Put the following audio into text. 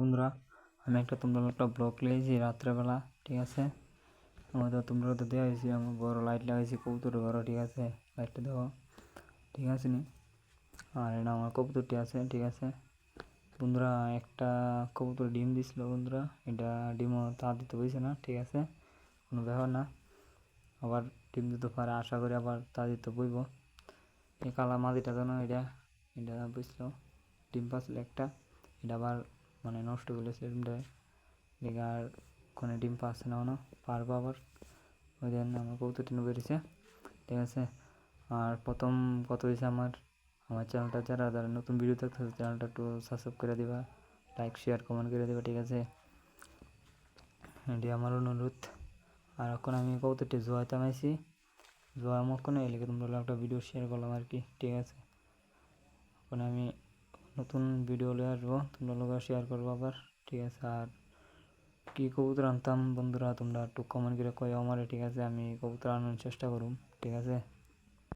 বন্ধুরা, আমি একটা ব্লগ লিয়েছি রাত্রেবেলা, ঠিক আছে। আমাদের তোমরা তো দেওয়া হয়েছি, আমি বড় লাইট লাগাইছি কবুতরের ঘর, ঠিক আছে। লাইটটা দেখো, ঠিক আছে নি। আর এটা আমার কবুতরটি আছে, ঠিক আছে বন্ধুরা। একটা কবুতর ডিম দিছিল বন্ধুরা, এটা ডিমও তা দিতে বইছে না, ঠিক আছে, কোনো ব্যাপার না। আবার ডিম দিতে পারে, আশা করি আবার তা দিতে বইব। এই কালা মাদিটা জানো, এটা বুঝলো ডিম পাচ্ছিল একটা, এটা আবার মানে নষ্ট করেছে ডিমটা, দেখে আর কোনো ডিম পাচ্ছে না, পারবো আবার। ওই জন্য আমার কবুতর টিন বেরিয়েছে, ঠিক আছে। আর প্রথম কত হয়েছে আমার চ্যানেলটা, যারা নতুন ভিডিও দেখতেছে চ্যানেলটা একটু সাবস্ক্রাইব করে দিবা, লাইক শেয়ার কমেন্ট করে দেবা, ঠিক আছে, এটি আমার অনুরোধ। আর এখন আমি কবুতরটি জোয়াতে নামাইছি, জোয়া মক্ষণে এলে তোমরা একটা ভিডিও শেয়ার করলাম আর কি, ঠিক আছে। এখন আমি নতুন ভিডিও নিয়ে আসবো, তোমরা লোক শেয়ার করবো আবার, ঠিক আছে। আর কি কবুতর আনতাম বন্ধুরা, তোমরা একটু কমেন্ট করে কয় আমারে, ঠিক আছে, আমি কবুতর আনার চেষ্টা করুম, ঠিক আছে।